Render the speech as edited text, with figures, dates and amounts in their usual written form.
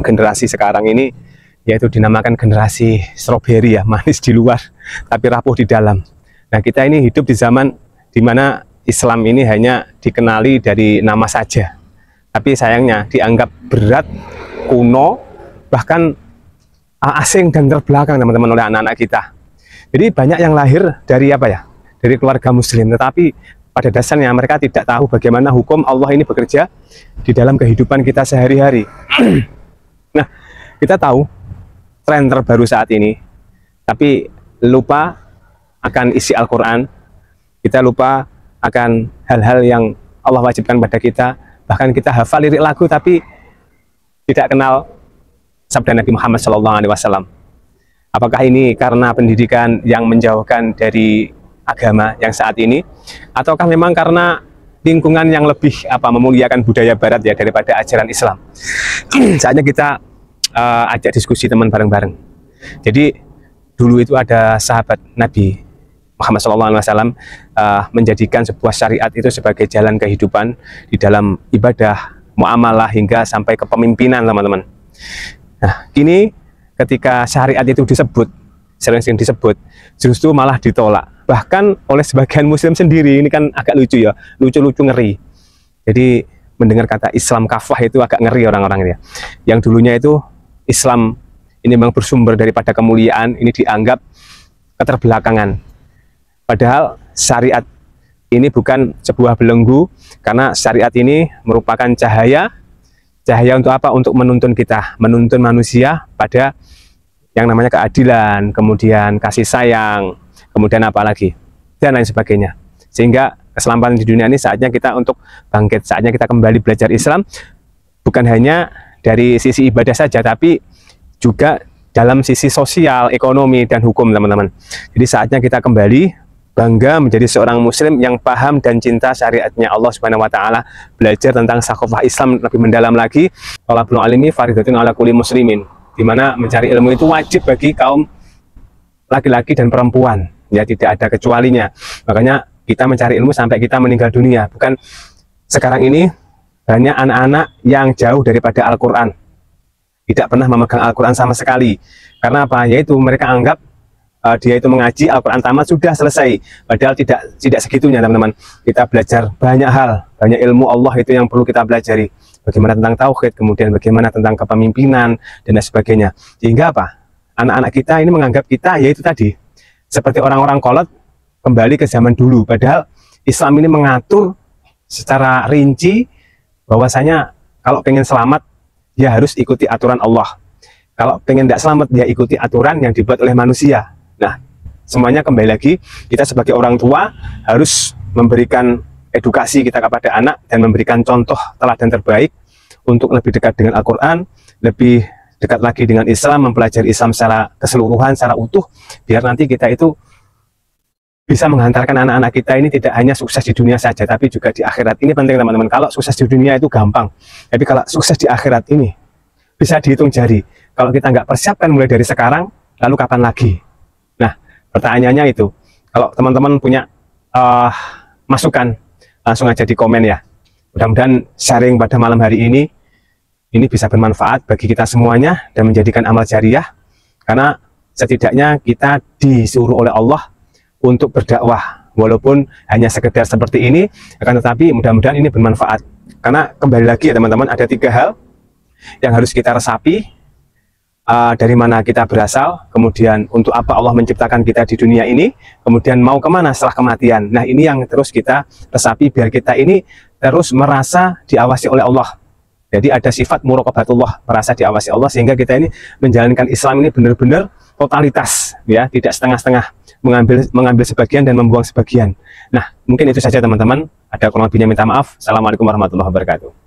generasi sekarang ini yaitu dinamakan generasi stroberi ya, manis di luar tapi rapuh di dalam. Nah, kita ini hidup di zaman di mana Islam ini hanya dikenali dari nama saja, tapi sayangnya dianggap berat, kuno, bahkan asing dan terbelakang teman-teman oleh anak-anak kita. Jadi banyak yang lahir dari apa ya, dari keluarga muslim, tetapi pada dasarnya mereka tidak tahu bagaimana hukum Allah ini bekerja di dalam kehidupan kita sehari-hari. Nah, kita tahu tren terbaru saat ini, tapi lupa akan isi Al-Quran, kita lupa akan hal-hal yang Allah wajibkan pada kita, bahkan kita hafal lirik lagu tapi tidak kenal sabda Nabi Muhammad SAW. Apakah ini karena pendidikan yang menjauhkan dari agama yang saat ini, ataukah memang karena lingkungan yang lebih memuliakan budaya barat ya daripada ajaran Islam? Saatnya kita ajak diskusi teman bareng-bareng. Jadi dulu itu ada sahabat Nabi Muhammad SAW menjadikan sebuah syariat itu sebagai jalan kehidupan di dalam ibadah, muamalah, hingga sampai ke pemimpinan, teman-teman. Nah, kini ketika syariat itu disebut, sering-sering disebut, justru malah ditolak. Bahkan oleh sebagian muslim sendiri. Ini kan agak lucu ya, lucu-lucu, ngeri. Jadi mendengar kata Islam kafah itu agak ngeri orang-orang ya. Yang dulunya itu Islam ini memang bersumber daripada kemuliaan, ini dianggap keterbelakangan. Padahal syariat ini bukan sebuah belenggu, karena syariat ini merupakan cahaya. Cahaya untuk apa? Untuk menuntun kita, menuntun manusia pada yang namanya keadilan, kemudian kasih sayang, kemudian apa lagi, dan lain sebagainya. Sehingga keselamatan di dunia ini saatnya kita untuk bangkit, saatnya kita kembali belajar Islam, bukan hanya dari sisi ibadah saja, tapi juga dalam sisi sosial, ekonomi, dan hukum, teman-teman. Jadi saatnya kita kembali bangga menjadi seorang muslim yang paham dan cinta syariatnya Allah Subhanahu wa taala, belajar tentang sakofah Islam lebih mendalam lagi. Talabul ilmi fardhatun ala kulli muslimin, di mana mencari ilmu itu wajib bagi kaum laki-laki dan perempuan, ya, tidak ada kecualinya. Makanya kita mencari ilmu sampai kita meninggal dunia. Bukan sekarang ini banyak anak-anak yang jauh daripada Al-Quran, tidak pernah memegang Al-Quran sama sekali. Karena apa? Yaitu mereka anggap dia itu mengaji Al-Quran tamat sudah selesai. Padahal tidak segitunya, teman-teman. Kita belajar banyak hal, banyak ilmu Allah itu yang perlu kita pelajari. Bagaimana tentang tauhid, kemudian bagaimana tentang kepemimpinan, dan lain sebagainya. Sehingga apa? Anak-anak kita ini menganggap kita yaitu tadi seperti orang-orang kolot kembali ke zaman dulu. Padahal Islam ini mengatur secara rinci bahwasanya kalau pengen selamat ya harus ikuti aturan Allah. Kalau pengen tidak selamat ya ikuti aturan yang dibuat oleh manusia. Nah, semuanya kembali lagi kita sebagai orang tua harus memberikan edukasi kita kepada anak dan memberikan contoh teladan terbaik untuk lebih dekat dengan Al-Quran, lebih dekat lagi dengan Islam, mempelajari Islam secara keseluruhan, secara utuh, biar nanti kita itu bisa menghantarkan anak-anak kita ini tidak hanya sukses di dunia saja, tapi juga di akhirat. Ini penting, teman-teman. Kalau sukses di dunia itu gampang, tapi kalau sukses di akhirat ini bisa dihitung jari. Kalau kita nggak persiapkan mulai dari sekarang, lalu kapan lagi? Nah, pertanyaannya itu, kalau teman-teman punya masukan, langsung aja di komen ya. Mudah-mudahan sharing pada malam hari ini bisa bermanfaat bagi kita semuanya dan menjadikan amal jariah, karena setidaknya kita disuruh oleh Allah untuk berdakwah, walaupun hanya sekedar seperti ini, akan tetapi mudah-mudahan ini bermanfaat. Karena kembali lagi ya teman-teman, ada 3 hal yang harus kita resapi. Dari mana kita berasal, kemudian untuk apa Allah menciptakan kita di dunia ini, kemudian mau kemana setelah kematian. Nah, ini yang terus kita resapi biar kita ini terus merasa diawasi oleh Allah. Jadi ada sifat muraqabatullah, merasa diawasi Allah, sehingga kita ini menjalankan Islam ini benar-benar totalitas, ya, tidak setengah-setengah, mengambil sebagian dan membuang sebagian. Nah, mungkin itu saja teman-teman. Ada kurang lebihnya minta maaf. Assalamualaikum warahmatullahi wabarakatuh.